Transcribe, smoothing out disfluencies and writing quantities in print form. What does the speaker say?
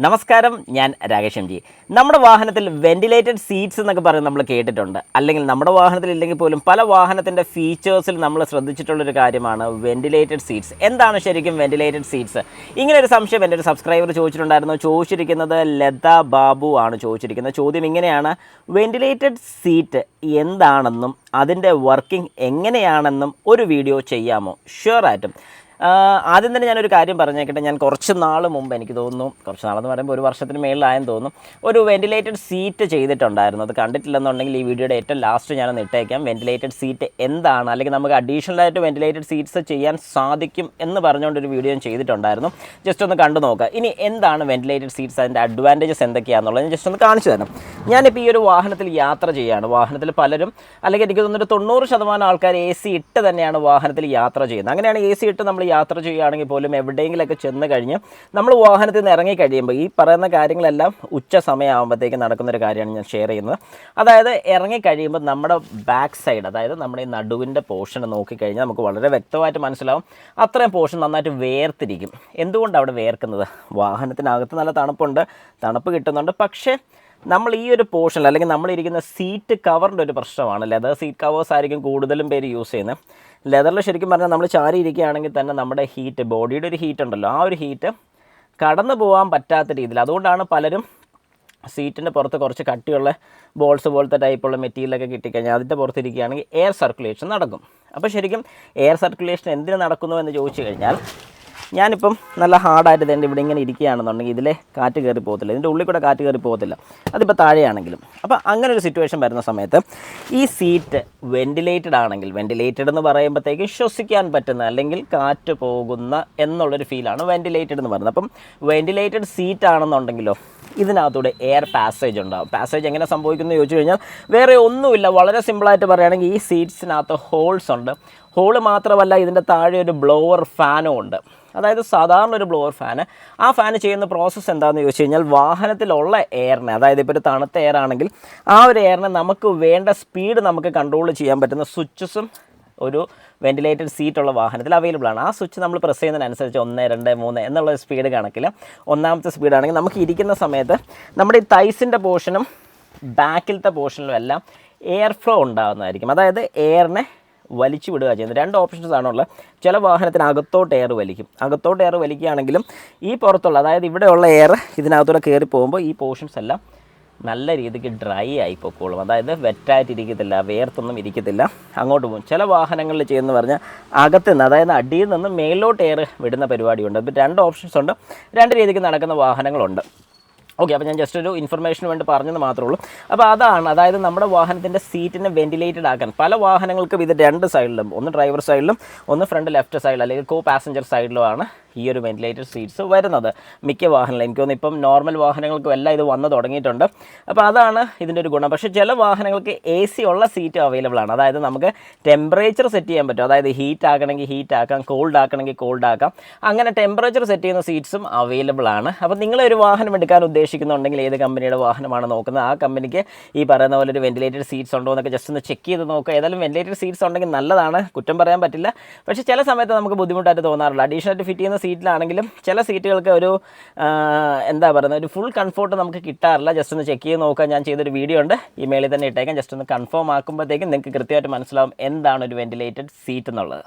നമസ്കാരം, ഞാൻ Rakesh M G. നമ്മുടെ വാഹനത്തിൽ വെന്റിലേറ്റഡ് സീറ്റ്സ് എന്നൊക്കെ പറയുന്നത് നമ്മൾ കേട്ടിട്ടുണ്ട്. അല്ലെങ്കിൽ നമ്മുടെ വാഹനത്തിൽ ഇല്ലെങ്കിൽ പോലും പല വാഹനത്തിൻ്റെ ഫീച്ചേഴ്സിൽ നമ്മൾ ശ്രദ്ധിച്ചിട്ടുള്ളൊരു കാര്യമാണ് വെന്റിലേറ്റഡ് സീറ്റ്സ്. എന്താണ് ശരിക്കും വെന്റിലേറ്റഡ് സീറ്റ്സ്? ഇങ്ങനെ ഒരു സംശയം എൻ്റെ ഒരു സബ്സ്ക്രൈബർ ചോദിച്ചിട്ടുണ്ടായിരുന്നു. ചോദിച്ചിരിക്കുന്നത് ലത ബാബു ആണ് ചോദിച്ചിരിക്കുന്നത്. ചോദ്യം ഇങ്ങനെയാണ്: വെന്റിലേറ്റഡ് സീറ്റ് എന്താണെന്നും അതിൻ്റെ വർക്കിംഗ് എങ്ങനെയാണെന്നും ഒരു വീഡിയോ ചെയ്യാമോ? ഷുവറായിട്ടും. ആദ്യം തന്നെ ഞാനൊരു കാര്യം പറഞ്ഞേക്കട്ടെ. ഞാൻ കുറച്ച് നാൾ മുമ്പ്, എനിക്ക് തോന്നുന്നു കുറച്ച് നാളെന്ന് പറയുമ്പോൾ ഒരു വർഷത്തിന് മേളിലായെന്ന് തോന്നുന്നു, ഒരു വെന്റിലേറ്റഡ് സീറ്റ് ചെയ്തിട്ടുണ്ടായിരുന്നു. അത് കണ്ടിട്ടില്ലെന്നുണ്ടെങ്കിൽ ഈ വീഡിയോയുടെ ഏറ്റവും ലാസ്റ്റ് ഞാനൊന്ന് ഇട്ടേക്കാം. വെന്റിലേറ്റഡ് സീറ്റ് എന്താണ്, അല്ലെങ്കിൽ നമുക്ക് അഡീഷണലായിട്ട് വെന്റിലേറ്റഡ് സീറ്റ്സ് ചെയ്യാൻ സാധിക്കും എന്ന് പറഞ്ഞുകൊണ്ടൊരു വീഡിയോ ഞാൻ ചെയ്തിട്ടുണ്ടായിരുന്നു. ജസ്റ്റ് ഒന്ന് കണ്ടു നോക്കുക. ഇനി എന്താണ് വെന്റിലേറ്റഡ് സീറ്റ്സ്, അതിൻ്റെ അഡ്വാൻറ്റേജസ് എന്തൊക്കെയാണെന്നുള്ളത് ഞാൻ ജസ്റ്റ് ഒന്ന് കാണിച്ചു തരാം. ഞാനിപ്പോൾ ഈ ഒരു വാഹനത്തിൽ യാത്ര ചെയ്യുകയാണ്. വാഹനത്തിൽ പലരും, അല്ലെങ്കിൽ എനിക്ക് തോന്നുന്നൊരു 90% ആൾക്കാർ AC ഇട്ട് തന്നെയാണ് വാഹനത്തിൽ യാത്ര ചെയ്യുന്നത്. അങ്ങനെയാണ് AC ഇട്ട് നമ്മൾ യാത്ര ചെയ്യുകയാണെങ്കിൽ പോലും എവിടെയെങ്കിലുമൊക്കെ ചെന്ന് കഴിഞ്ഞ് നമ്മൾ വാഹനത്തിൽ നിന്ന് ഇറങ്ങി കഴിയുമ്പോൾ ഈ പറയുന്ന കാര്യങ്ങളെല്ലാം ഉച്ച സമയമാകുമ്പോഴത്തേക്ക് നടക്കുന്നൊരു കാര്യമാണ് ഞാൻ ഷെയർ ചെയ്യുന്നത്. അതായത് ഇറങ്ങി കഴിയുമ്പോൾ നമ്മുടെ ബാക്ക് സൈഡ്, അതായത് നമ്മുടെ ഈ നടുവിൻ്റെ പോർഷൻ നോക്കിക്കഴിഞ്ഞാൽ നമുക്ക് വളരെ വ്യക്തമായിട്ട് മനസ്സിലാവും. അത്രയും പോർഷൻ നന്നായിട്ട് വേർത്തിരിക്കും. എന്തുകൊണ്ടാണ് അവിടെ വേർക്കുന്നത്? വാഹനത്തിനകത്ത് നല്ല തണുപ്പുണ്ട്, തണുപ്പ് കിട്ടുന്നുണ്ട്. പക്ഷേ നമ്മൾ ഈ ഒരു പോർഷനിൽ, അല്ലെങ്കിൽ നമ്മളിരിക്കുന്ന സീറ്റ് കവറിൻ്റെ ഒരു പ്രശ്നമാണ്. ലെതർ സീറ്റ് കവേഴ്സ് ആയിരിക്കും കൂടുതലും പേര് യൂസ് ചെയ്യുന്നത്. ലെതറിൽ ശരിക്കും പറഞ്ഞാൽ നമ്മൾ ചാരി ഇരിക്കുകയാണെങ്കിൽ തന്നെ നമ്മുടെ ഹീറ്റ്, ബോഡിയുടെ ഒരു ഹീറ്റ് ഉണ്ടല്ലോ, ആ ഒരു ഹീറ്റ് കടന്നു പോകാൻ പറ്റാത്ത രീതിയിൽ, അതുകൊണ്ടാണ് പലരും സീറ്റിൻ്റെ പുറത്ത് കുറച്ച് കട്ടിയുള്ള ബോൾസ് പോലത്തെ ടൈപ്പുള്ള മെറ്റീരിയലൊക്കെ കിട്ടിക്കഴിഞ്ഞാൽ അതിൻ്റെ പുറത്തിരിക്കുകയാണെങ്കിൽ എയർ സർക്കുലേഷൻ നടക്കും. അപ്പോൾ ശരിക്കും എയർ സർക്കുലേഷൻ എന്തിനു നടക്കുന്നു എന്ന് ചോദിച്ചു കഴിഞ്ഞാൽ, ഞാനിപ്പം നല്ല ഹാർഡായിട്ട് തന്നെ ഇവിടെ ഇങ്ങനെ ഇരിക്കുകയാണെന്നുണ്ടെങ്കിൽ ഇതിലെ കാറ്റ് കയറി പോകത്തില്ല, ഇതിൻ്റെ ഉള്ളിൽ കൂടെ കാറ്റ് കയറി പോകത്തില്ല, അതിപ്പോൾ താഴെയാണെങ്കിലും. അപ്പോൾ അങ്ങനെ ഒരു സിറ്റുവേഷൻ വരുന്ന സമയത്ത് ഈ സീറ്റ് വെന്റിലേറ്റഡ് ആണെങ്കിൽ, വെന്റിലേറ്റഡ് എന്ന് പറയുമ്പോഴത്തേക്കും ശ്വസിക്കാൻ പറ്റുന്ന, അല്ലെങ്കിൽ കാറ്റ് പോകുന്ന എന്നുള്ളൊരു ഫീലാണ് വെന്റിലേറ്റഡ് എന്ന് പറയുന്നത്. അപ്പം വെന്റിലേറ്റഡ് സീറ്റ് ആണെന്നുണ്ടെങ്കിലോ ഇതിനകത്തൂടെ എയർ പാസേജ് ഉണ്ടാകും. പാസേജ് എങ്ങനെ സംഭവിക്കുന്നു ചോദിച്ചു കഴിഞ്ഞാൽ വേറെ ഒന്നുമില്ല. വളരെ സിമ്പിളായിട്ട് പറയുകയാണെങ്കിൽ ഈ സീറ്റ്സിനകത്ത് ഹോൾസ് ഉണ്ട്. ഹോള് മാത്രമല്ല, ഇതിൻ്റെ താഴെ ഒരു ബ്ലോവർ ഫാനും ഉണ്ട്. അതായത് സാധാരണ ഒരു ബ്ലോവർ ഫാന്, ആ ഫാന് ചെയ്യുന്ന പ്രോസസ്സ് എന്താണെന്ന് ചോദിച്ചു കഴിഞ്ഞാൽ, വാഹനത്തിലുള്ള എയറിനെ, അതായത് ഇപ്പോൾ ഒരു തണുത്ത എയർ ആണെങ്കിൽ ആ ഒരു എയറിനെ നമുക്ക് വേണ്ട സ്പീഡ് നമുക്ക് കൺട്രോൾ ചെയ്യാൻ പറ്റുന്ന സ്വിച്ചസും ഒരു വെന്റിലേറ്റഡ് സീറ്റുള്ള വാഹനത്തിൽ അവൈലബിൾ ആണ്. ആ സ്വിച്ച് നമ്മൾ പ്രസ് ചെയ്യുന്നതിനനുസരിച്ച് 1, 2, 3 എന്നുള്ള സ്പീഡ് കണക്കിൽ ഒന്നാമത്തെ സ്പീഡാണെങ്കിൽ നമുക്ക് ഇരിക്കുന്ന സമയത്ത് നമ്മുടെ ഈ തൈസിൻ്റെ പോർഷനും ബാക്കിലത്തെ പോർഷനിലും എല്ലാം എയർ ഫ്ലോ ഉണ്ടാകുന്നതായിരിക്കും. അതായത് എയറിനെ വലിച്ചു വിടുക ചെയ്യുന്നത്. 2 ഓപ്ഷൻസ് ആണുള്ളത്. ചില വാഹനത്തിന് അകത്തോട്ട് എയർ വലിക്കും. അകത്തോട്ട് എയർ വലിക്കുകയാണെങ്കിലും ഈ പുറത്തുള്ള, അതായത് ഇവിടെയുള്ള എയർ ഇതിനകത്തൂടെ കയറി പോകുമ്പോൾ ഈ പോർഷൻസ് എല്ലാം നല്ല രീതിക്ക് ഡ്രൈ ആയി പൊക്കോളും. അതായത് വെറ്റായിട്ടിരിക്കത്തില്ല, വേർത്തൊന്നും ഇരിക്കത്തില്ല, അങ്ങോട്ട് പോകും. ചില വാഹനങ്ങളിൽ ചെയ്യുന്ന പറഞ്ഞാൽ അകത്ത് നിന്ന്, അതായത് അടിയിൽ നിന്ന് മേലോട്ട് എയർ വിടുന്ന പരിപാടിയുണ്ട്. ഇപ്പോൾ 2 ഓപ്ഷൻസ് ഉണ്ട്. 2 രീതിക്ക് നടക്കുന്ന വാഹനങ്ങളുണ്ട്. ഓക്കെ, അപ്പോൾ ഞാൻ ജസ്റ്റ് ഒരു ഇൻഫർമേഷന് വേണ്ടി പറഞ്ഞത് മാത്രമേ ഉള്ളൂ. അപ്പോൾ അതാണ്, അതായത് നമ്മുടെ വാഹനത്തിൻ്റെ സീറ്റിനെ വെന്റിലേറ്റഡ് ആക്കാൻ പല വാഹനങ്ങൾക്കും ഇത് 2 സൈഡിലും, ഒന്ന് ഡ്രൈവർ സൈഡിലും ഒന്ന് ഫ്രണ്ട് ലെഫ്റ്റ് സൈഡിലും അല്ലെങ്കിൽ കോ പാസഞ്ചർ സൈഡിലുമാണ് ഈ ഒരു വെന്റിലേറ്റഡ് സീറ്റ്സ് വരുന്നത്. മിക്ക വാഹനങ്ങളും, എനിക്ക് തോന്നുന്നു ഇപ്പം നോർമൽ വാഹനങ്ങൾക്കും എല്ലാം ഇത് വന്ന് തുടങ്ങിയിട്ടുണ്ട്. അപ്പോൾ അതാണ് ഇതിൻ്റെ ഒരു ഗുണം. പക്ഷേ ചില വാഹനങ്ങൾക്ക് AC ഉള്ള സീറ്റ് അവൈലബിൾ ആണ്. അതായത് നമുക്ക് ടെമ്പറേച്ചർ സെറ്റ് ചെയ്യാൻ പറ്റും. അതായത് ഹീറ്റ് ആക്കണമെങ്കിൽ ഹീറ്റ് ആക്കാം, കോൾഡ് ആക്കണമെങ്കിൽ കോൾഡ് ആക്കാം. അങ്ങനെ ടെമ്പറേച്ചർ സെറ്റ് ചെയ്യുന്ന സീറ്റ്സും അവൈലബിൾ ആണ്. അപ്പോൾ നിങ്ങളൊരു വാഹനം എടുക്കാൻ ഉദ്ദേശിക്കുന്നുണ്ടെങ്കിൽ, ഏത് കമ്പനിയുടെ വാഹനമാണ് നോക്കുന്നത്, ആ കമ്പനിക്ക് ഈ പറയുന്ന പോലെ ഒരു വെന്റിലേറ്റഡ് സീറ്റ്സ് ഉണ്ടോ എന്നൊക്കെ ജസ്റ്റ് ഒന്ന് ചെക്ക് ചെയ്ത് നോക്കുക. ഏതായാലും വെന്റിലേറ്റഡ് സീറ്റ്സ് ഉണ്ടെങ്കിൽ നല്ലതാണ്, കുറ്റം പറയാൻ പറ്റില്ല. പക്ഷേ ചില സമയത്ത് നമുക്ക് ബുദ്ധിമുട്ടായിട്ട് തോന്നാറില്ല. അഡീഷണലായിട്ട് ഫിറ്റ് ചെയ്യുന്ന സീറ്റിലാണെങ്കിലും ചില സീറ്റുകൾക്ക് ഒരു എന്താ പറയുന്നത്, ഒരു ഫുൾ കംഫോർട്ട് നമുക്ക് കിട്ടാറില്ല. ജസ്റ്റ് ഒന്ന് ചെക്ക് ചെയ്ത് നോക്കുക. ഞാൻ ചെയ്തൊരു വീഡിയോ ഉണ്ട്, ഇമെയിലിൽ തന്നെ ഇട്ടേക്കാം. ജസ്റ്റ് ഒന്ന് കൺഫേം ആക്കുമ്പോഴത്തേക്കും നിങ്ങൾക്ക് കൃത്യമായിട്ട് മനസ്സിലാവും എന്താണ് ഒരു വെന്റിലേറ്റഡ് സീറ്റ് എന്നുള്ളത്.